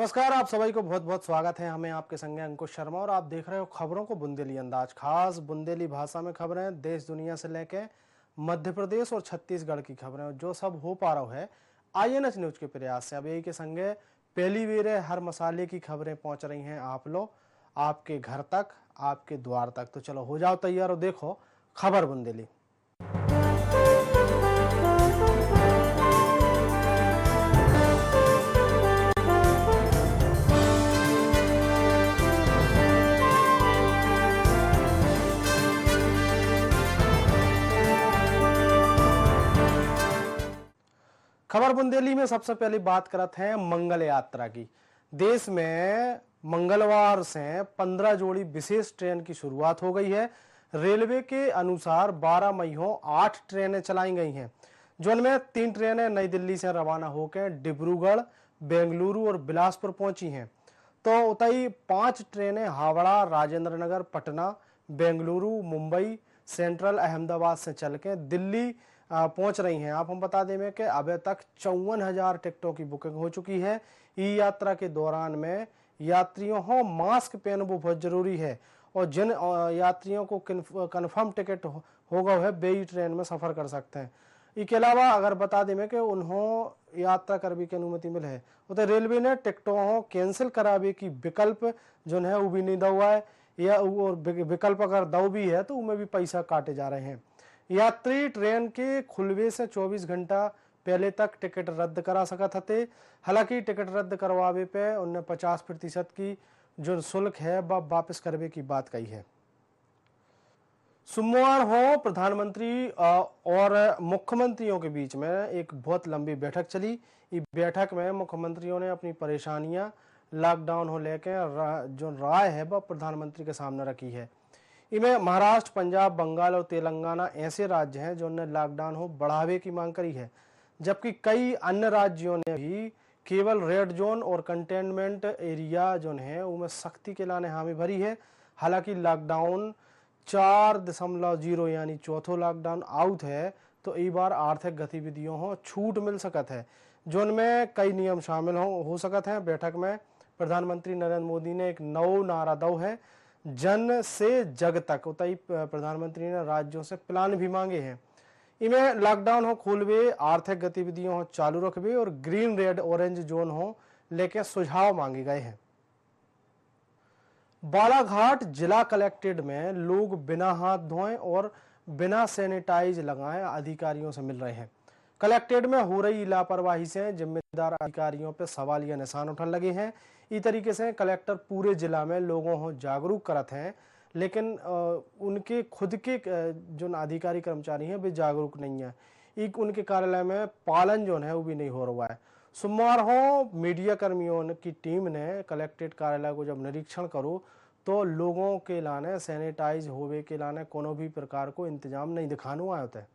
नमस्कार, आप सभी को बहुत बहुत स्वागत है। हमें आपके संगे अंकुश शर्मा और आप देख रहे हो खबरों को बुंदेली अंदाज। खास बुंदेली भाषा में खबरें देश दुनिया से लेके मध्य प्रदेश और छत्तीसगढ़ की खबरें जो सब हो पा रहा है INH न्यूज के प्रयास से। अब यही के संगे पहली बार हर मसाले की खबरें पहुंच रही हैं आप लोग आपके घर तक, आपके द्वार तक। तो चलो हो जाओ तैयार और देखो खबर बुंदेली। खबर बुंदेली में सबसे पहली बात करते हैं मंगल यात्रा की। देश में मंगलवार से 15 जोड़ी विशेष ट्रेन की शुरुआत हो गई है। रेलवे के अनुसार 12 मई को 8 ट्रेनें चलाई गई हैं, जिनमें 3 ट्रेनें नई दिल्ली से रवाना होकर डिब्रूगढ़, बेंगलुरु और बिलासपुर पहुंची हैं। तो उतई 5 ट्रेनें हावड़ा, राजेंद्र नगर, पटना, बेंगलुरु, मुंबई सेंट्रल, अहमदाबाद से चल के दिल्ली पहुंच रही हैं। आप हम बता दें कि अभी तक 54,000 टिकटों की बुकिंग हो चुकी है। ई यात्रा के दौरान में यात्रियों को मास्क पहनना बहुत जरूरी है और जिन यात्रियों को कन्फर्म टिकट होगा है वे ही ट्रेन में सफर कर सकते हैं। इसके अलावा अगर बता दें कि उन्होंने यात्रा करने की अनुमति मिले है तो रेलवे ने टिकटों को कैंसिल करावे की विकल्प जो है वो भी नहीं दो है, या और विकल्प अगर दो भी है तो उनमें भी पैसा काटे जा रहे हैं। यात्री ट्रेन के खुलवे से 24 घंटा पहले तक टिकट रद्द करा सकते थे। हालांकि टिकट रद्द करवावे पे उन्हें 50% की जो शुल्क है वह वापस करने की बात कही है। सोमवार को प्रधानमंत्री और मुख्यमंत्रियों के बीच में एक बहुत लंबी बैठक चली। इस बैठक में मुख्यमंत्रियों ने अपनी परेशानियां लॉकडाउन को लेकर जो राय है वह प्रधानमंत्री के सामने रखी है। इनमें महाराष्ट्र, पंजाब, बंगाल और तेलंगाना ऐसे राज्य हैं जो ने लॉकडाउन को बढ़ावे की मांग करी है, जबकि कई अन्य राज्यों ने भी केवल रेड जोन और कंटेनमेंट एरिया जो है उनमें सख्ती के लाने हामी भरी है। हालांकि लॉकडाउन 4.0 यानी चौथो लॉकडाउन आउट है तो इस बार आर्थिक गतिविधियों को छूट मिल सकत है, जो उनमें कई नियम शामिल हो सकते हैं। बैठक में प्रधानमंत्री नरेंद्र मोदी ने एक नौ नारा दो है, जन से जग तक। उतई प्रधानमंत्री ने राज्यों से प्लान भी मांगे हैं। इनमें लॉकडाउन हो खोलवे, आर्थिक गतिविधियों हो चालू रखवे और ग्रीन, रेड, ऑरेंज जोन हो लेके सुझाव मांगे गए हैं। बालाघाट जिला कलेक्ट्रेट में लोग बिना हाथ धोए और बिना सैनिटाइज लगाए अधिकारियों से मिल रहे हैं। कलेक्ट्रेट में हो रही लापरवाही से जिम्मेदार अधिकारियों पर सवालिया निशान उठने लगे हैं। इस तरीके से कलेक्टर पूरे जिला में लोगों को जागरूक करते हैं, लेकिन उनके खुद के जो अधिकारी कर्मचारी हैं वे जागरूक नहीं है। एक उनके कार्यालय में पालन जो है वो भी नहीं हो रहा है। सोमवार को मीडिया कर्मियों की टीम ने कलेक्ट्रेट कार्यालय को जब निरीक्षण करो तो लोगों के लाने सैनिटाइज होवे के लाने कोनो भी प्रकार को इंतजाम नहीं दिखाना आया होता है।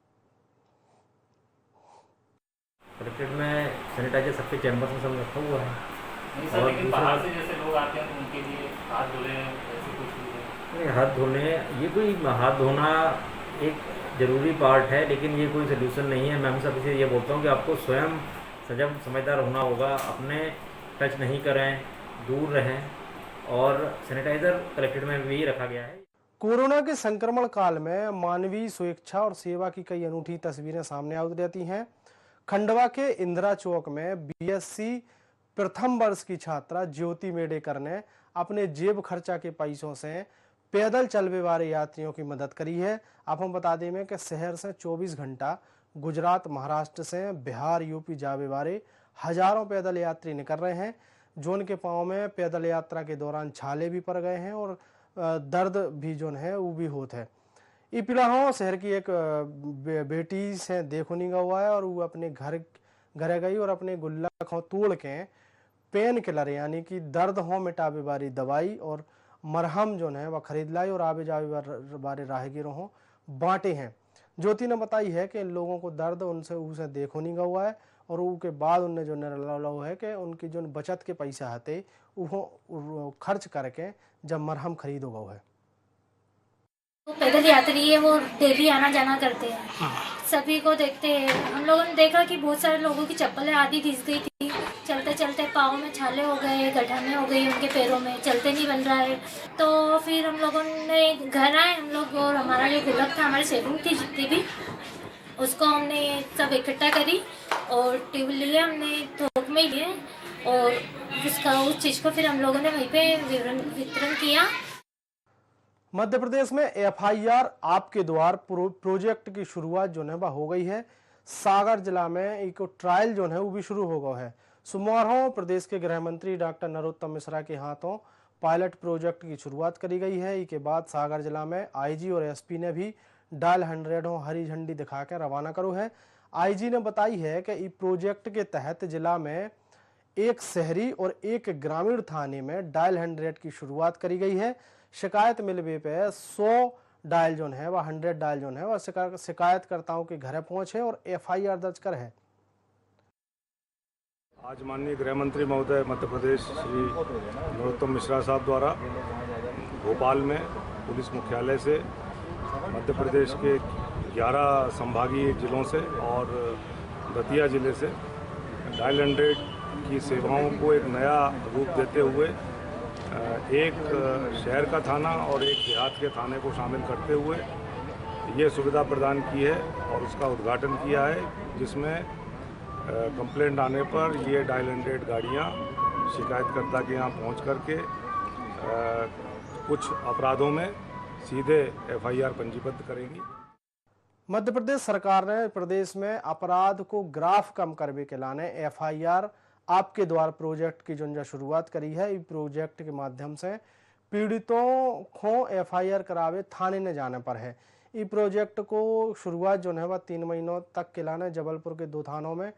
कलेक्ट्रेट में सैनिटाइजर सबके चैम्बर में सब रखा हुआ है। नहीं सर, लेकिन बाहर से जैसे लोग आते हैं तो उनके लिए हाथ धोने ऐसी कुछ नहीं, हाथ धोने ये कोई हाथ धोना एक ज़रूरी पार्ट है, लेकिन ये कोई सोल्यूशन नहीं है। मैं हमेशा किसी ये बोलता हूँ कि आपको स्वयं सजग समझदार होना होगा, अपने टच नहीं करें, दूर रहें और सैनिटाइज़र कलेक्ट्रेट में भी रखा गया है। कोरोना के संक्रमण काल में मानवीय स्वेच्छा और सेवा की कई अनूठी तस्वीरें सामने आती रहती हैं। खंडवा के इंदिरा चौक में BSc प्रथम वर्ष की छात्रा ज्योति मेडेकर ने अपने जेब खर्चा के पैसों से पैदल चलने वाले यात्रियों की मदद करी है। आप हम बता दें कि शहर से 24 घंटा गुजरात, महाराष्ट्र से बिहार, यूपी जावे वाले हजारों पैदल यात्री निकल रहे हैं, जो उनके पाँव में पैदल यात्रा के दौरान छाले भी पड़ गए हैं और दर्द भी जो है वो भी होता है। ई पिलाहों शहर की एक बेटी से देखो नहीं हुआ है और वो अपने घर गई और अपने गुल्लक को तोड़ के पेन किलर यानी कि दर्द हो मिटावे वाली दवाई और मरहम जो है वह खरीद लाई और आवे जावे वाले राहगीरों को बांटे हैं। ज्योति ने बताई है कि इन लोगों को दर्द उसे देखो नहीं हुआ है और उसके बाद उनने जो निर्णय है कि उनकी जो बचत के पैसा आते वो खर्च करके जब मरहम खरीद होगा है। तो पैदल यात्री है वो डेली आना जाना करते हैं, सभी को देखते हैं। हम लोगों ने देखा कि बहुत सारे लोगों की चप्पलें आधी घिस गई थी, चलते चलते पाँव में छाले हो गए, गठाने हो गई उनके पैरों में, चलते नहीं बन रहा है। तो फिर हम लोगों ने घर आए हम लोग, और हमारा जो गुल्लक था, हमारी सेविंग थी जितनी भी, उसको हमने सब इकट्ठा करी और ट्यूब लिए हमने, थोक में ही लिए, और उस चीज़ को फिर हम लोगों ने वहीं पे वितरण किया। मध्य प्रदेश में FIR आपके द्वार प्रोजेक्ट की शुरुआत जो है वह हो गई है। सागर जिला में एक ट्रायल जो है वो भी शुरू हो गया है। सोमवार को प्रदेश के गृह मंत्री डॉक्टर नरोत्तम मिश्रा के हाथों पायलट प्रोजेक्ट की शुरुआत करी गई है। इसके बाद सागर जिला में IG और SP ने भी डायल 100 हरी झंडी दिखा के रवाना करो है। IG ने बताई है कि इस प्रोजेक्ट के तहत जिला में एक शहरी और एक ग्रामीण थाने में डायल 100 की शुरुआत करी गई है। शिकायत मिलने पे 100 डायल जोन है वह 100 डायल जोन है वह शिकायतकर्ताओं के घर पहुंचे और FIR दर्ज कर है। आज माननीय गृह मंत्री महोदय मध्य प्रदेश श्री नरोत्तम मिश्रा साहब द्वारा भोपाल में पुलिस मुख्यालय से मध्य प्रदेश के 11 संभागीय जिलों से और दतिया जिले से डायल 100 की सेवाओं को एक नया रूप देते हुए एक शहर का थाना और एक देहात के थाने को शामिल करते हुए ये सुविधा प्रदान की है और उसका उद्घाटन किया है, जिसमें कंप्लेंट आने पर ये डायल 100 गाड़ियाँ शिकायतकर्ता के यहाँ पहुँच करके कुछ अपराधों में सीधे FIR पंजीबद्ध करेंगी। मध्य प्रदेश सरकार ने प्रदेश में अपराध को ग्राफ कम करने के लाने FIR आपके द्वार प्रोजेक्ट की जो शुरुआत करी है। इस प्रोजेक्ट के माध्यम से पीड़ितों को FIR करावे थाने न जाने पर है। इस प्रोजेक्ट को शुरुआत जो है वह 3 महीनों तक के लाने जबलपुर के 2 थानों में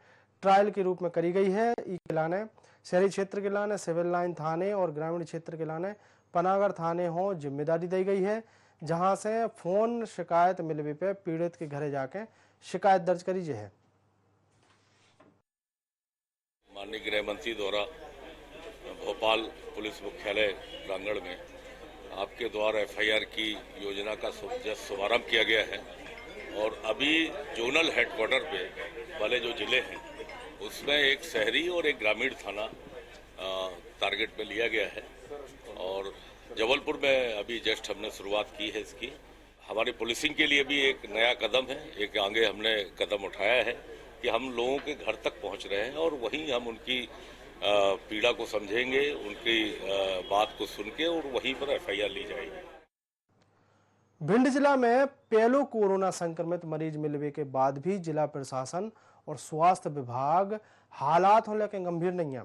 ट्रायल के रूप में करी गई है। इस लाने शहरी क्षेत्र के लाने सिविल लाइन थाने और ग्रामीण क्षेत्र के लाने पनागढ़ थाने हो जिम्मेदारी दी गई है, जहां से फोन शिकायत मिलने पे पीड़ित के घरे जाके शिकायत दर्ज करी है। माननीय गृह मंत्री द्वारा भोपाल पुलिस मुख्यालय प्रांगण में आपके द्वारा FIR की योजना का शुभारंभ किया गया है और अभी जोनल हेडक्वार्टर पे वाले जो जिले हैं उसमें एक शहरी और एक ग्रामीण थाना टारगेट में लिया गया है और जबलपुर में अभी जस्ट हमने शुरुआत की है इसकी। हमारी पुलिसिंग के लिए भी एक नया कदम है, एक आगे हमने कदम उठाया है कि हम लोगों के घर तक पहुंच रहे हैं और वहीं हम उनकी पीड़ा को समझेंगे, उनकी बात को सुन के और वहीं पर FIR ली जाएगी। भिंड जिला में पहले कोरोना संक्रमित मरीज मिलने के बाद भी जिला प्रशासन और स्वास्थ्य विभाग हालात को लेकर गंभीर नहीं है।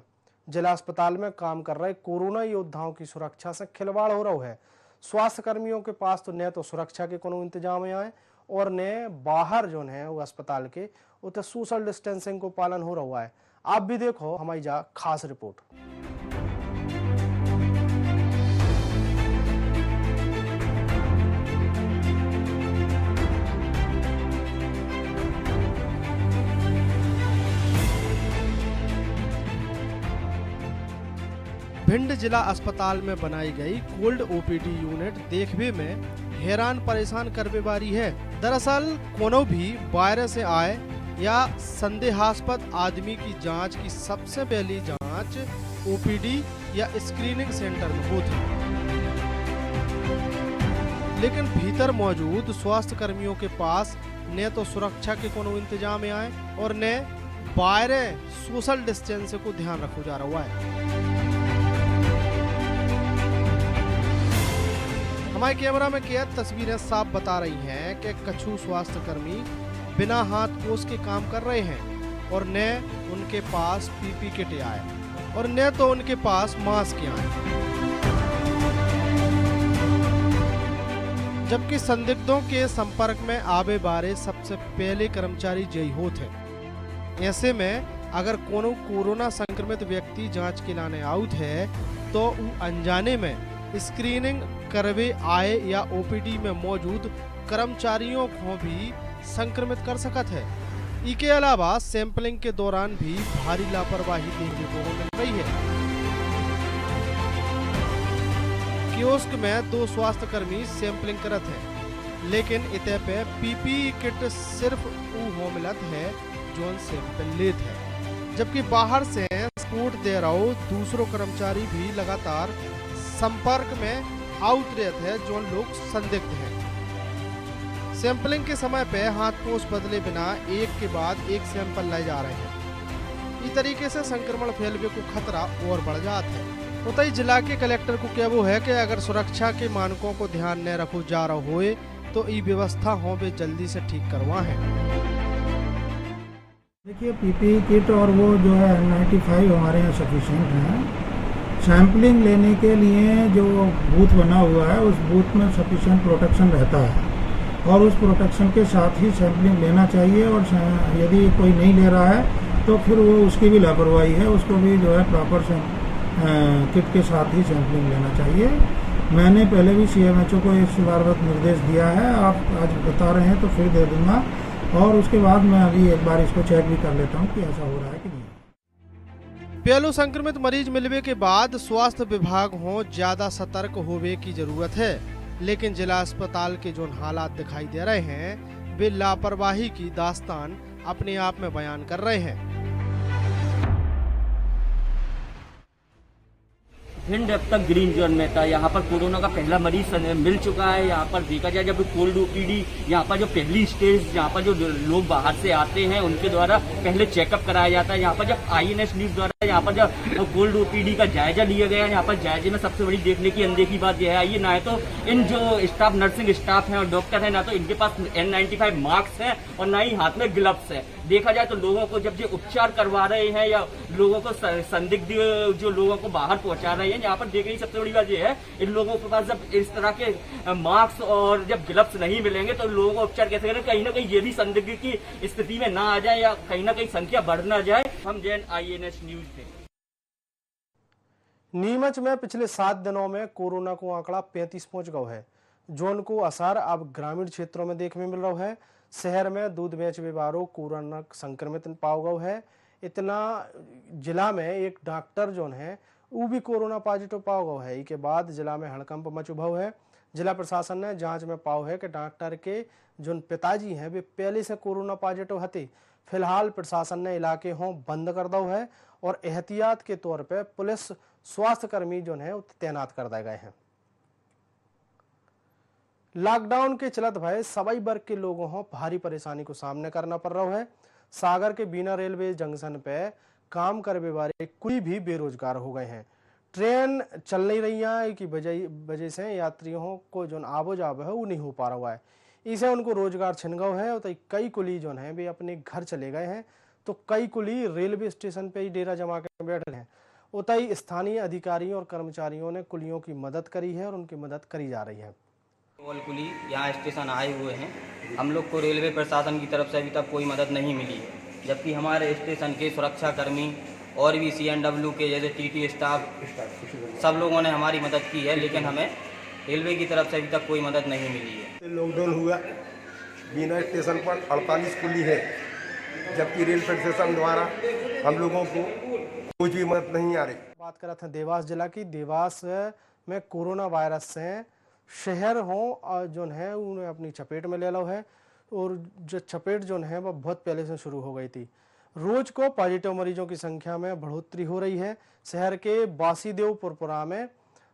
जिला अस्पताल में काम कर रहे कोरोना योद्धाओं की सुरक्षा से खिलवाड़ हो रहा है। स्वास्थ्य कर्मियों के पास तो न तो सुरक्षा के कोनो इंतजाम है और ने बाहर जो है वो अस्पताल के उतने सोशल डिस्टेंसिंग को पालन हो रहा है। आप भी देखो हमारी जा खास रिपोर्ट। भिंड जिला अस्पताल में बनाई गई कोल्ड OPD यूनिट देखने में हैरान परेशान करने वाली है। दरअसल कोनो भी वायरस से आए या संदेहास्पद आदमी की जांच की सबसे पहली जांच OPD या स्क्रीनिंग सेंटर में होती, लेकिन भीतर मौजूद स्वास्थ्य कर्मियों के पास न तो सुरक्षा के कोनो इंतजाम आए और न बाहर सोशल डिस्टेंस को ध्यान रखा जा रहा है। हमारे कैमरा में कैद तस्वीरें साफ बता रही हैं कि कछु स्वास्थ्य कर्मी बिना हाथ पोंछ के काम कर रहे हैं और न उनके पास PP किट आए और न तो उनके पास मास्क आए, जबकि संदिग्धों के संपर्क में आवे बारे सबसे पहले कर्मचारी जय होते हैं। ऐसे में अगर कोनो कोरोना संक्रमित व्यक्ति जांच के लाने आउट है तो वो अनजाने में स्क्रीनिंग करवे आए या OPD में मौजूद कर्मचारियों को भी संक्रमित कर सकत है। इसके अलावा सैंपलिंग के दौरान भी भारी लापरवाही देखने को मिल रही है। कियोस्क में 2 स्वास्थ्य कर्मी सैंपलिंग करत है, लेकिन इते पे PPE किट सिर्फ वो हो मिलत है जो सैंपल लेत है, जबकि बाहर से पासपोर्ट दे रहो दूसरों कर्मचारी भी लगातार संपर्क में आउत रहते हैं जो लोग संदिग्ध हैं। सैंपलिंग के समय पे हाथ पोंछ बदले बिना एक के बाद एक सैंपल लाए जा रहे हैं। इस तरीके से संक्रमण फैलने को खतरा और बढ़ जाता है। उतई जिला के कलेक्टर को कहना है कि अगर सुरक्षा के मानकों को ध्यान न रखो जा रहा हो तो ये व्यवस्था हो वे जल्दी से ठीक करवा है। देखिए पीपीई किट और वो जो है N95 हमारे यहाँ सफिशिएंट हैं। सैंपलिंग लेने के लिए जो बूथ बना हुआ है उस बूथ में सफिशिएंट प्रोटेक्शन रहता है और उस प्रोटेक्शन के साथ ही सैंपलिंग लेना चाहिए। और यदि कोई नहीं ले रहा है तो फिर वो उसकी भी लापरवाही है, उसको भी जो है प्रॉपर किट के साथ ही सैंपलिंग लेना चाहिए। मैंने पहले भी CMHO को इस बार निर्देश दिया है, आप आज बता रहे हैं तो फिर दे दूंगा और उसके बाद मैं अभी एक बार इसको चेक भी कर लेता हूँ कि ऐसा हो रहा है कि नहीं। पहलू संक्रमित मरीज मिलने के बाद स्वास्थ्य विभाग हो ज्यादा सतर्क होने की जरूरत है, लेकिन जिला अस्पताल के जो हालात दिखाई दे रहे हैं वे लापरवाही की दास्तान अपने आप में बयान कर रहे हैं। भिंड अब तक ग्रीन जोन में था। यहाँ पर कोरोना का पहला मरीज मिल चुका है। यहाँ पर देखा जाए जब कोल्ड OPD, यहाँ पर जो पहली स्टेज, यहाँ पर जो लोग बाहर से आते हैं उनके द्वारा पहले चेकअप कराया जाता है। यहाँ पर जब INS न्यूज द्वारा यहाँ पर जब कोल्ड OPD का जायजा लिया गया है, यहाँ पर जायजे में सबसे बड़ी देखने की अनदेखी बात यह है, ये ना तो इन जो स्टाफ, नर्सिंग स्टाफ है और डॉक्टर है, ना तो इनके पास N95 मास्क है और ना ही हाथ में ग्लव्स है। देखा जाए तो लोगों को जब ये उपचार करवा रहे हैं या लोगों को संदिग्ध जो लोगों को बाहर पहुंचा रहे हैं, यहाँ पर देखने की सबसे बड़ी बात यह है, इन लोगों के पास जब इस तरह के मास्क और जब ग्लव्स नहीं मिलेंगे तो लोगों को उपचार कैसे करें। कहीं ना कहीं ये भी संदिग्ध की स्थिति में ना आ जाए या कहीं ना कहीं संख्या बढ़ ना जाए। हम जैन INS न्यूज थे। नीमच में पिछले 7 दिनों में कोरोना को आंकड़ा 35 पहुंच गया है, जोन को असर अब ग्रामीण क्षेत्रों में देखने मिल रहा है। शहर में दूध बेच व्यवहारों कोरोना संक्रमित पाओ गया है। इतना जिला में एक डॉक्टर जो है वो भी कोरोना पॉजिटिव पाओ गया है। इसके बाद जिला में हड़कंप मच उभा है। जिला प्रशासन ने जांच में पाओ है कि डॉक्टर के जो पिताजी हैं वे पहले से कोरोना पॉजिटिव हते। फिलहाल प्रशासन ने इलाके हों बंद कर दो है और एहतियात के तौर पर पुलिस स्वास्थ्य कर्मी जो है तैनात कर दिए गए हैं। लॉकडाउन के चलत भय सभी वर्ग के लोगों को भारी परेशानी को सामने करना पड़ रहा है। सागर के बीना रेलवे जंक्शन पे काम करने वाले कोई भी बेरोजगार हो गए हैं। ट्रेन चल नहीं रही है की वजह से यात्रियों को जो आबो जाब है वो नहीं हो पा रहा है। इसे उनको रोजगार छिन गया है। तो कई कुली जो है वे अपने घर चले गए हैं, तो कई कुली रेलवे स्टेशन पे ही डेरा जमा के बैठे हैं। उतई स्थानीय अधिकारियों और कर्मचारियों ने कुलियों की मदद करी है और उनकी मदद करी जा रही है। कुली यहाँ स्टेशन आए हुए हैं, हम लोग को रेलवे प्रशासन की तरफ से अभी तक कोई मदद नहीं मिली, जबकि हमारे स्टेशन के सुरक्षा कर्मी और भी CNW के जैसे TT स्टाफ सब लोगों ने हमारी मदद की है, लेकिन हमें रेलवे की तरफ से अभी तक कोई मदद नहीं मिली है। लॉकडाउन हुआ, बीना स्टेशन पर 48 कुली है, जबकि रेल प्रशासन द्वारा हम लोगों को कोई भी मदद नहीं आ रही। बात कर रहे थे देवास जिला की। देवास में कोरोना वायरस से शहर हो जो है उन्हें अपनी चपेट में ले लो है और जो चपेट जो है वह बहुत पहले से शुरू हो गई थी। रोज को पॉजिटिव मरीजों की संख्या में बढ़ोतरी हो रही है। शहर के बासीदेवपुरपुरा में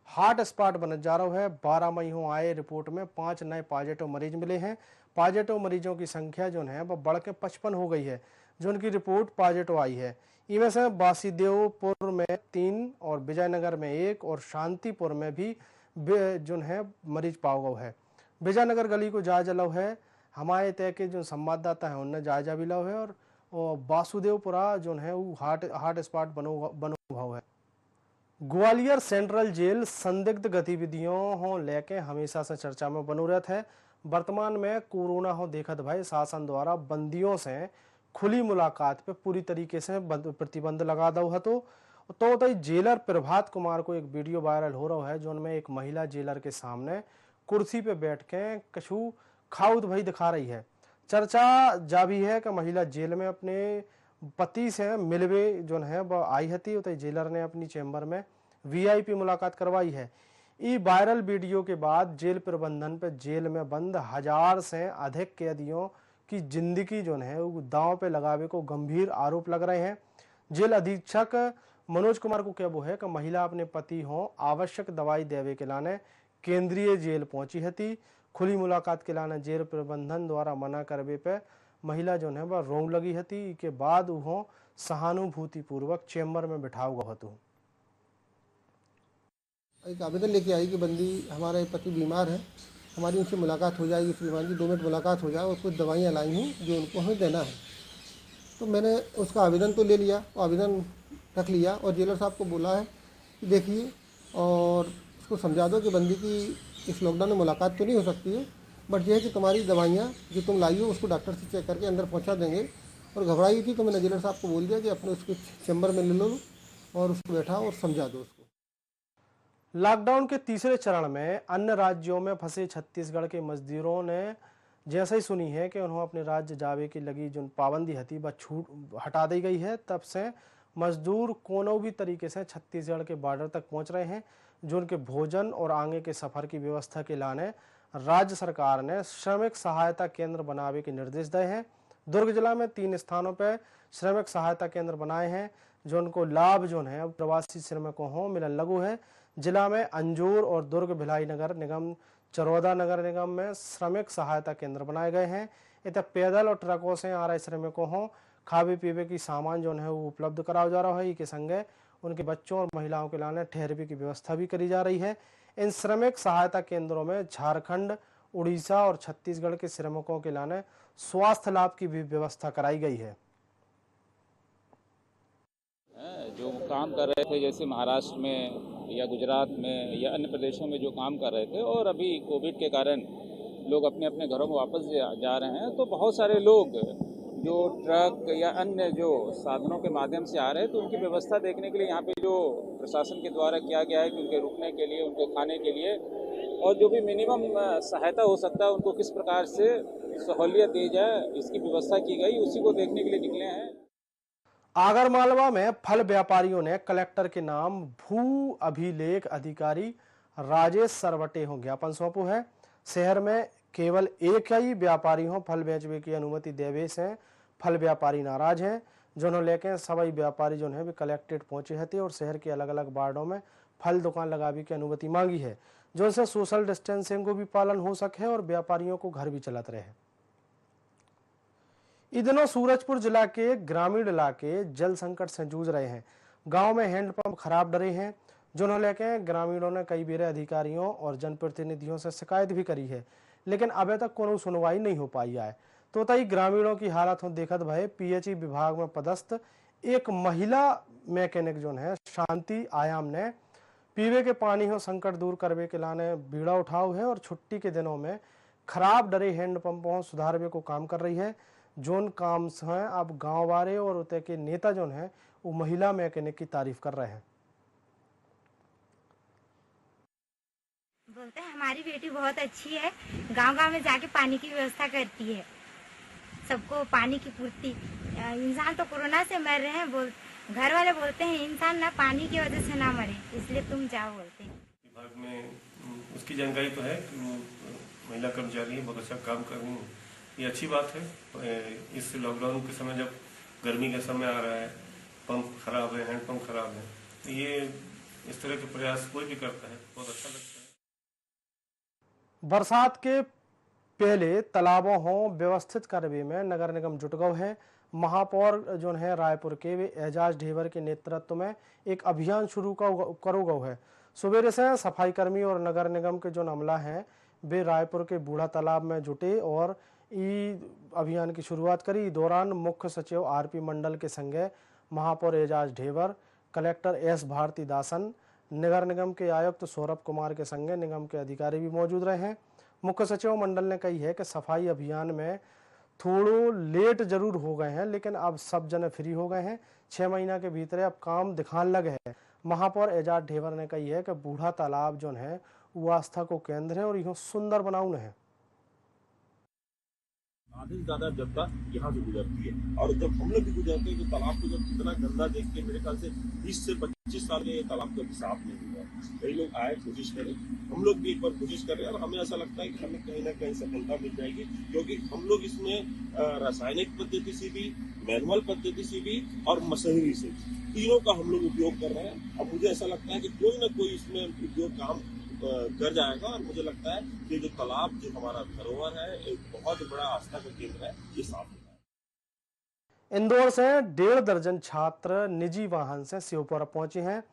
हॉट स्पॉट बन जा रहा है। 12 मई को आए रिपोर्ट में 5 नए पॉजिटिव मरीज मिले हैं। पॉजिटिव मरीजों की संख्या जो है वह बढ़ के 55 हो गई है, जो उनकी रिपोर्ट पॉजिटिव आई है। इनमें से बासीदेवपुर में 3 और विजयनगर में 1 और शांतिपुर में भी जो है मरीज पाओ गया है। विजयनगर गली को जायजा लो है। हमारे तय के जो संवाददाता है उनने जायजा भी लो है और बासुदेवपुरा जो है वो हॉट स्पॉट बनो हुआ है। ग्वालियर सेंट्रल जेल संदिग्ध गतिविधियों हो लेके हमेशा से चर्चा में बनो रहता है। वर्तमान में कोरोना हो देखत भाई शासन द्वारा बंदियों से खुली मुलाकात पे पूरी तरीके से प्रतिबंध लगा दो है। तो जेलर प्रभात कुमार को एक वीडियो वायरल हो रहा है, जो उनमें एक महिला जेलर के सामने कुर्सी पे बैठ के कछु खाउद भाई दिखा रही है। चर्चा जा भी है कि महिला जेल में अपने पति से मिलवे जो है वह आई हती, तो जेलर ने अपनी चैम्बर में VIP मुलाकात करवाई है। ई वायरल वीडियो के बाद जेल प्रबंधन पे जेल में बंद 1000 से अधिक कैदियों की जिंदगी जो है वो दांव पे लगावे को गंभीर आरोप लग रहे हैं। जेल अधीक्षक मनोज कुमार को कहबो है कि महिला अपने पति हों आवश्यक दवाई देवे के लाने केंद्रीय जेल पहुंची हती। खुली मुलाकात के लाने जेल प्रबंधन द्वारा मना करवे पे महिला जो है वह रोंग लगी हती। के बाद वो सहानुभूति पूर्वक चेंबर में बिठाओ गो हतु। एक आवेदन लेके आई कि बंदी हमारे पति बीमार है, हमारी उनसे मुलाकात हो जाएगी, श्रीमान जी 2 मिनट मुलाकात हो जाए और कुछ दवाइयाँ लाई हूँ जो उनको हमें देना है। तो मैंने उसका आवेदन तो ले लिया, आवेदन रख लिया और जेलर साहब को बोला है कि देखिए और उसको समझा दो कि बंदी की इस लॉकडाउन में मुलाकात तो नहीं हो सकती है, बट यह है कि तुम्हारी दवाइयाँ जो तुम लाई हो उसको डॉक्टर से चेक करके अंदर पहुँचा देंगे। और घबराई थी तो मैंने जेलर साहब को बोल दिया कि अपने उसके चैम्बर में ले लो और उसको बैठा और समझा दो उसको। लॉकडाउन के तीसरे चरण में अन्य राज्यों में फंसे छत्तीसगढ़ के मजदूरों ने जैसे ही सुनी है कि उन्होंने अपने राज्य जावे की लगी जो पाबंदी हती वह छूट हटा दी गई है, तब से मजदूर कोनो भी तरीके से छत्तीसगढ़ के बॉर्डर तक पहुंच रहे हैं। जो उनके भोजन और आगे के सफर की व्यवस्था के लाने राज्य सरकार ने श्रमिक सहायता केंद्र बनावे के निर्देश दिए हैं। दुर्ग जिला में 3 स्थानों पर श्रमिक सहायता केंद्र बनाए हैं, जो उनको लाभ जो है प्रवासी श्रमिकों हो मिलन लगू है। जिला में अंजूर और दुर्ग भिलाई नगर निगम, चरौदा नगर निगम में श्रमिक सहायता केंद्र बनाए गए हैं। इतने पैदल और ट्रकों से आ रहे श्रमिकों हो खावे पीवे की सामान जो है वो उपलब्ध कराया जा रहा है। इसके संगे उनके बच्चों और महिलाओं के लाने ठहरने की व्यवस्था भी करी जा रही है। इन श्रमिक सहायता केंद्रों में झारखंड, उड़ीसा और छत्तीसगढ़ के श्रमिकों के लाने स्वास्थ्य लाभ की भी व्यवस्था कराई गई है। जो काम कर रहे थे जैसे महाराष्ट्र में या गुजरात में या अन्य प्रदेशों में जो काम कर रहे थे और अभी कोविड के कारण लोग अपने अपने घरों में वापस जा रहे हैं, तो बहुत सारे लोग जो ट्रक या अन्य जो साधनों के माध्यम से आ रहे हैं, तो उनकी व्यवस्था देखने के लिए यहाँ पे जो प्रशासन के द्वारा किया गया है कि उनके रुकने के लिए, उनके खाने के लिए और जो भी मिनिमम सहायता हो सकता है उनको किस प्रकार से सहूलियत दी जाए, इसकी व्यवस्था की गई, उसी को देखने के लिए निकले हैं। आगरमालवा में फल व्यापारियों ने कलेक्टर के नाम भू अभिलेख अधिकारी राजेश सरवटे हो ज्ञापन सौंपो है। शहर में केवल एक ही व्यापारी हो फल बेचने की अनुमति देवे से फल व्यापारी नाराज हैं, जिन्होंने लेके सभी व्यापारी जो है भी कलेक्ट्रेट पहुंचे थे और शहर के अलग अलग वार्डों में फल दुकान लगाने की अनुमति मांगी है, जो से सोशल डिस्टेंसिंग को भी पालन हो सके और व्यापारियों को घर भी चलत रहे। इन दिनों सूरजपुर जिला के ग्रामीण इलाके जल संकट से जूझ रहे हैं। गांव में हैंडपंप खराब डरे हैं, जिन्होंने लेके ग्रामीणों ने कई बार अधिकारियों और जनप्रतिनिधियों से शिकायत भी करी है, लेकिन अभी तक कोई सुनवाई नहीं हो पाई है। तो तई ग्रामीणों की हालत हो देखत भय पीएचई विभाग में पदस्थ एक महिला मैकेनिक जो है शांति आयाम ने पीवे के पानी हो संकट दूर करवे के लाने बीड़ा उठाओ है और छुट्टी के दिनों में खराब डरे हैंडपंपों सुधारवे को काम कर रही है। जोन काम है अब गांव वाले और उते के नेता जो है वो महिला मैकेनिक की तारीफ कर रहे हैं। बोलते हैं हमारी बेटी बहुत अच्छी है, गांव-गांव में जाके पानी की व्यवस्था करती है, सबको पानी की पूर्ति। इंसान तो कोरोना से मर रहे हैं, घर वाले बोलते हैं इंसान ना पानी की वजह से ना मरे, इसलिए तुम जाओ बोलते हैं। विभाग में उसकी जानकारी तो है कि वो महिला कर्मचारी है, बहुत अच्छा काम कर रही है, ये अच्छी बात है। इस लॉकडाउन के समय जब गर्मी का समय आ रहा है, पंप खराब है, हैंडपंप खराब है, तो ये इस तरह के प्रयास कोई भी करता है, बहुत अच्छा लगता है। बरसात के पहले तालाबों हो व्यवस्थित करवे में नगर निगम जुट गए है। महापौर जो है रायपुर के वे एजाज ढेबर के नेतृत्व में एक अभियान शुरू करो गए है। सवेरे से सफाई कर्मी और नगर निगम के जो अमला हैं वे रायपुर के बूढ़ा तालाब में जुटे और अभियान की शुरुआत करी। दौरान मुख्य सचिव आरपी मंडल के संगे महापौर एजाज ढेबर, कलेक्टर एस भारती दासन, नगर निगम के आयुक्त सौरभ कुमार के संगे निगम के अधिकारी भी मौजूद रहे हैं। मुख्य सचिव मंडल ने कही है कि सफाई अभियान में थोड़ो लेट जरूर हो गए हैं, लेकिन अब सब जने फ्री हो गए हैं। 6 महीना के भीतर अब काम दिखाने लगे हैं। महापौर एजाज ढेबर ने कही है कि बूढ़ा तालाब जो है वो आस्था को केंद्र है और यह सुंदर बनाउन है। आधे से ज्यादा जनता यहाँ से गुजरती है और जब हम लोग भी गुजरते हैं तो तालाब को जब इतना गंदा देख के मेरे ख्याल से 20 से 25 साल में ये तालाब कभी साफ नहीं हुआ। कई लोग आए, कोशिश करें, हम लोग भी एक बार कोशिश कर रहे हैं और हमें ऐसा लगता है कि हमें कहीं ना कहीं सफलता मिल जाएगी, क्योंकि हम लोग इसमें रासायनिक पद्धति से भी, मैनुअल पद्धति से भी और मशीनरी से तीनों का हम लोग उपयोग कर रहे हैं। अब मुझे ऐसा लगता है कि कोई ना कोई इसमें उद्योग काम कर जाएगा और मुझे लगता है कि जो तालाब जो हमारा धरोहर है, एक बहुत बड़ा आस्था का केंद्र है, ये साफ होगा। इंदौर से 1.5 दर्जन छात्र निजी वाहन से श्योपुर पहुंचे हैं,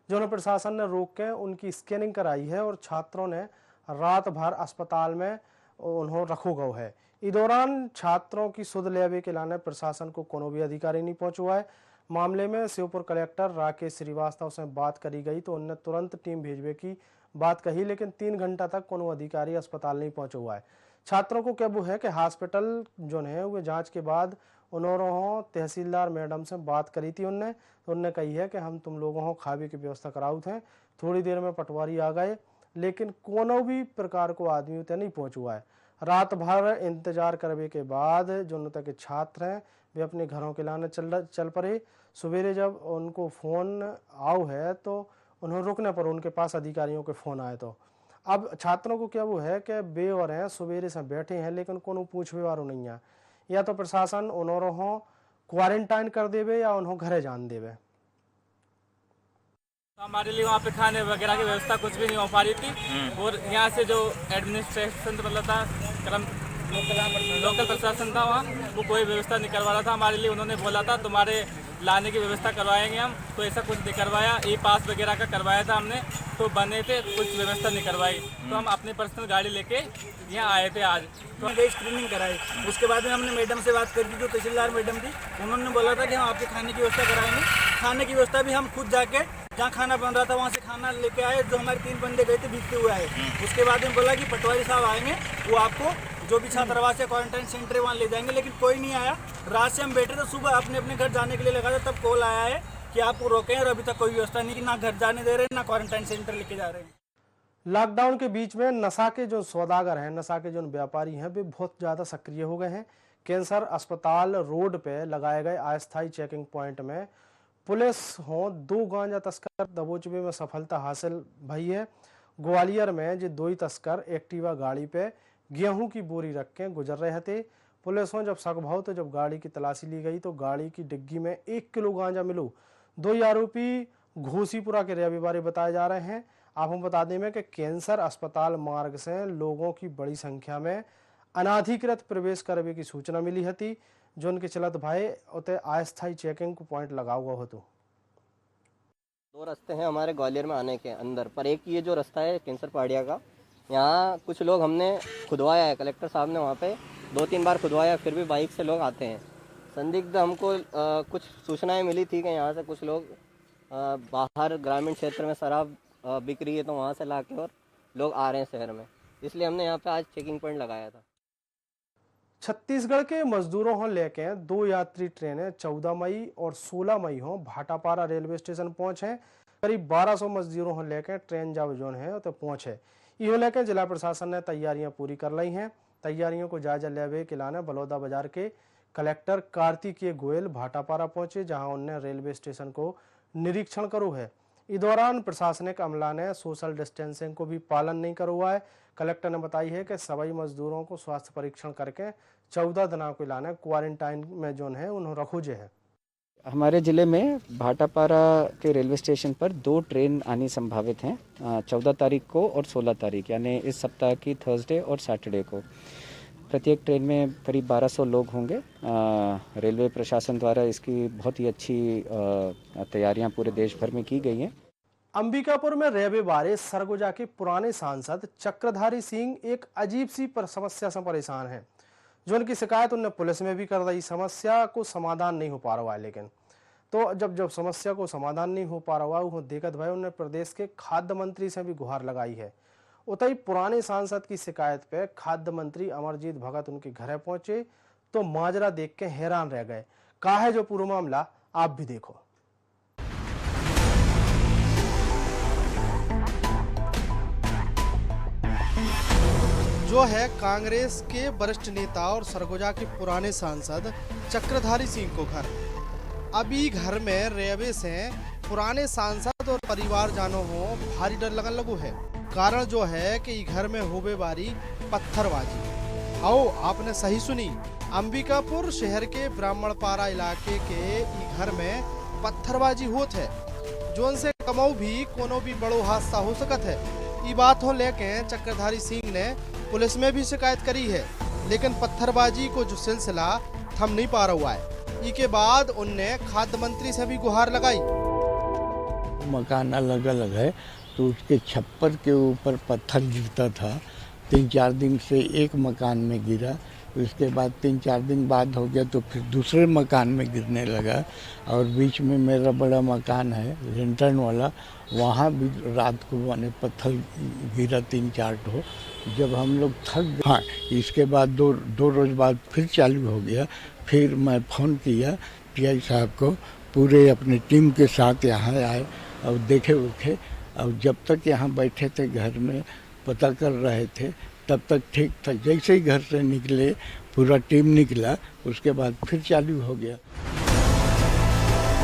जिन्हें प्रशासन ने रोक के उनकी स्कैनिंग कराई है और छात्रों ने रात भर अस्पताल में उन्हें रखो गयो है। इस दौरान छात्रों की सुध लेवे के लाने प्रशासन को कोनो भी अधिकारी नहीं पहुंचा है। मामले में श्योपुर कलेक्टर राकेश श्रीवास्तव से बात करी गई तो उन्होंने तुरंत टीम भेजने की बात कही, लेकिन 3 घंटा तक कोनो अधिकारी अस्पताल नहीं पहुंचा हुआ है। छात्रों को क्या है कि हॉस्पिटल जो है वो जांच के बाद उन्होंने तहसीलदार मैडम से बात करी थी। उनने कही है कि हम तुम लोगों को खावे की व्यवस्था कराऊ थे। थोड़ी देर में पटवारी आ गए, लेकिन कोनो भी प्रकार को आदमी उतने नहीं पहुंचा है। रात भर इंतजार करने के बाद जो उन तक छात्र हैं वे अपने घरों के लाने चल पड़े। सवेरे जब उनको फ़ोन आओ है तो उन्हें रुकने पर उनके पास अधिकारियों के फ़ोन आए। तो अब छात्रों को क्या वो है कि बे और हैं सवेरे से बैठे हैं, लेकिन कोनो पूछने वालों नहीं है। या तो प्रशासन उन्होंने क्वारंटाइन कर देवे या उन्होंने घरे जान देवे। हमारे लिए वहाँ पे खाने वगैरह की व्यवस्था कुछ भी नहीं हो पा रही थी और यहाँ से जो एडमिनिस्ट्रेशन मतलब था लोकल प्रशासन था वहाँ वो कोई व्यवस्था नहीं करवा रहा था हमारे लिए। उन्होंने बोला था तुम्हारे लाने की व्यवस्था करवाएंगे हम, तो ऐसा कुछ नहीं करवाया। ई पास वगैरह का करवाया था हमने, तो बने थे, कुछ व्यवस्था नहीं करवाई। तो हम अपनी पर्सनल गाड़ी लेके यहाँ आए थे आज। तो हमने स्क्रीनिंग कराई, उसके बाद में हमने मैडम से बात करी, जो तहसीलदार मैडम थी, उन्होंने बोला था कि हम आपके खाने की व्यवस्था कराएंगे। खाने की व्यवस्था भी हम खुद जाके जहाँ खाना बन रहा था वहाँ से खाना लेके आए। जो हमारे 3 बंदे गए थे भीगते हुए आए। उसके बाद में बोला कि पटवारी साहब आएंगे, वो आपको जो भी छात्रावास या क्वारंटाइन सेंटर है वहाँ ले जाएंगे, लेकिन कोई नहीं आया। रात से हम बैठे थे, सुबह अपने अपने घर जाने के लिए लगा था, तब कॉल आया है कि आपको रोके हैं और अभी तक कोई व्यवस्था नहीं, ना घर जाने दे रहे हैं ना क्वारंटाइन सेंटर लेके जा रहे हैं। लॉकडाउन के बीच में नशा के जो सौदागर हैं, नशा के जो व्यापारी हैं, वे बहुत ज़्यादा सक्रिय हो गए हैं। कैंसर अस्पताल रोड पे लगाए गए अस्थायी चेकिंग पॉइंट में पुलिस हो 2 गांजा तस्कर दबोचने में सफलता हासिल भई है। ग्वालियर में जो 2 तस्कर एक्टिवा गाड़ी पे गेहूं की बोरी रख के गुजर रहे थे। पुलिस हो जब शक भाव तो जब गाड़ी की तलाशी ली गई तो गाड़ी की डिग्गी में 1 किलो गांजा मिलो। 2 आरोपी घोसीपुरा के रविवारी बताए जा रहे हैं। आपको बता दें में कि कैंसर अस्पताल मार्ग से लोगों की बड़ी संख्या में अनाधिकृत प्रवेश करने की सूचना मिली थी, जो उनके चलत भाई उते अस्थायी चेकिंग को पॉइंट लगा हुआ हो। तो 2 रास्ते हैं हमारे ग्वालियर में आने के अंदर, पर एक ये जो रास्ता है कैंसर पहाड़िया का, यहाँ कुछ लोग हमने खुदवाया है। कलेक्टर साहब ने वहाँ पे 2-3 बार खुदवाया, फिर भी बाइक से लोग आते हैं। संदिग्ध हमको कुछ सूचनाएं मिली थी कि यहाँ से कुछ लोग बाहर ग्रामीण क्षेत्र में शराब बिक रही है, तो वहाँ से ला के और लोग आ रहे हैं शहर में, इसलिए हमने यहाँ पे आज चेकिंग पॉइंट लगाया था। छत्तीसगढ़ के मजदूरों को लेके 2 यात्री ट्रेनें 14 मई और 16 मई हो भाटापारा रेलवे स्टेशन पहुंचे। करीब 1200 मजदूरों को लेकर ट्रेन जब जोन है तो पहुंचे। इहो लेकर जिला प्रशासन ने तैयारियां पूरी कर ली हैं। तैयारियों को जायजा लेवे के लाने बलौदा बाजार के कलेक्टर कार्तिकेय गोयल भाटापारा पहुंचे, जहां उन्होंने रेलवे स्टेशन को निरीक्षण करो है। इस दौरान प्रशासनिक अमला ने सोशल डिस्टेंसिंग को भी पालन नहीं करा हुआ है। कलेक्टर ने बताई है कि सभी मजदूरों को स्वास्थ्य परीक्षण करके 14 दिनों के लाने क्वारंटाइन में जोन है उन्हें रखोजे है। हमारे ज़िले में भाटापारा के रेलवे स्टेशन पर 2 ट्रेन आनी संभावित हैं, 14 तारीख को और 16 तारीख, यानी इस सप्ताह की थर्सडे और सैटरडे को। प्रत्येक ट्रेन में करीब 1200 लोग होंगे। रेलवे प्रशासन द्वारा इसकी बहुत ही अच्छी तैयारियां पूरे देश भर में की गई हैं। अंबिकापुर में रविवार सरगुजा के पुराने सांसद चक्रधारी सिंह एक अजीब सी समस्या से परेशान हैं, जो उनकी शिकायत उन्होंने पुलिस में भी कर दी। समस्या को समाधान नहीं हो पा रहा है, लेकिन तो जब समस्या को समाधान नहीं हो पा रहा है वो दिक्कत भाई उन्होंने प्रदेश के खाद्य मंत्री से भी गुहार लगाई है। उतई पुराने सांसद की शिकायत पे खाद्य मंत्री अमरजीत भगत उनके घर पहुंचे तो माजरा देख के हैरान रह गए। कहा है जो पूरा मामला, आप भी देखो। जो है कांग्रेस के वरिष्ठ नेता और सरगुजा के पुराने सांसद चक्रधारी सिंह को घर। अभी घर में रेबे से पुराने सांसद और परिवार जानो हो भारी डर लगन लगो है। कारण जो है कि घर में होबे बारी पत्थरबाजी। आओ आपने सही सुनी, अंबिकापुर शहर के ब्राह्मणपारा इलाके के घर में पत्थरबाजी होत है, जोन से कमाऊ भी कोनो भी बड़ो हादसा हो सकत है। ये बात हो लेके चक्रधारी सिंह ने पुलिस में भी शिकायत करी है, लेकिन पत्थरबाजी को जो सिलसिला थम नहीं पा रहा है। इसके बाद उनने खाद्य मंत्री से भी गुहार लगाई। मकान अलग अलग है तो उसके छप्पर के ऊपर पत्थर गिरता था। 3-4 दिन से एक मकान में गिरा, उसके बाद 3-4 दिन बाद हो गया तो फिर दूसरे मकान में गिरने लगा। और बीच में मेरा बड़ा मकान है लेंटर्न वाला, वहाँ भी रात को मैंने पत्थर गिरा 3-4 ठो। जब हम लोग थक गए, हाँ, इसके बाद दो रोज बाद फिर चालू हो गया। फिर मैं फ़ोन किया टीआई साहब को, पूरे अपनी टीम के साथ यहाँ आए और देखे उखे। और जब तक यहाँ बैठे थे घर में पता कर रहे थे तब तक ठीक था। जैसे ही घर से निकले पूरा टीम निकला, उसके बाद फिर चालू हो गया।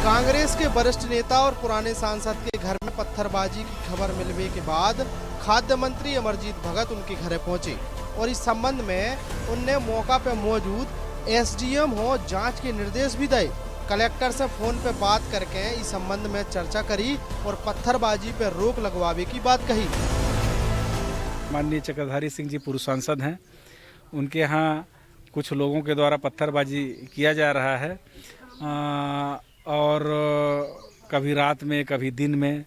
कांग्रेस के वरिष्ठ नेता और पुराने सांसद के घर में पत्थरबाजी की खबर मिलने के बाद खाद्य मंत्री अमरजीत भगत उनके घर पहुंचे और इस संबंध में उनने मौका पे मौजूद एसडीएम हो जांच के निर्देश भी दिए। कलेक्टर से फोन पे बात करके इस संबंध में चर्चा करी और पत्थरबाजी पे रोक लगवावे की बात कही। माननीय चक्रधारी सिंह जी पूर्व सांसद हैं, उनके यहाँ कुछ लोगों के द्वारा पत्थरबाजी किया जा रहा है और कभी रात में कभी दिन में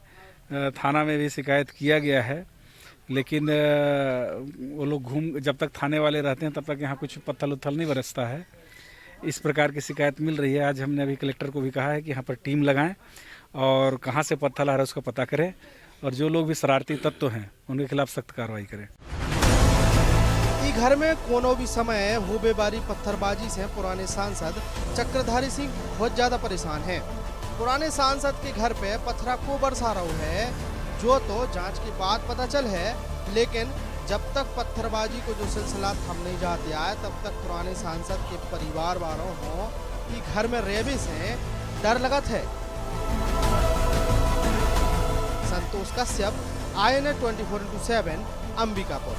थाना में भी शिकायत किया गया है। लेकिन वो लोग जब तक थाने वाले रहते हैं तब तक यहाँ कुछ पत्थर उत्थल नहीं बरसता है। इस प्रकार की शिकायत मिल रही है। आज हमने अभी कलेक्टर को भी कहा है कि यहाँ पर टीम लगाएं और कहाँ से पत्थर आ रहा है उसका पता करें और जो लोग भी शरारती तत्व हैं उनके खिलाफ सख्त कार्रवाई करें। घर में कोनो भी समय होबे बारी पत्थरबाजी से पुराने सांसद चक्रधारी सिंह बहुत ज्यादा परेशान हैं। पुराने सांसद के घर पे पत्थरा को बरसा रहा है, जो तो जांच के बाद पता चल है। लेकिन जब तक पत्थरबाजी को जो सिलसिला थम नहीं जाते आए तब तक पुराने सांसद के परिवार वालों को घर में रेबे से डर लगत है। संतोष कश्यप, INA 24/7, अंबिकापुर।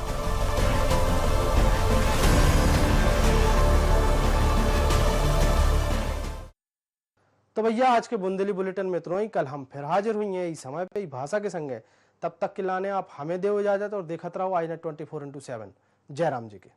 तो भैया आज के बुंदेली बुलेटिन में इतना ही। कल हम फिर हाजिर हुई हैं इस समय पे भाषा के संगे। तब तक के लाने आप हमें दे इजाजत और देखते रहो INA 24/7। जय राम जी की।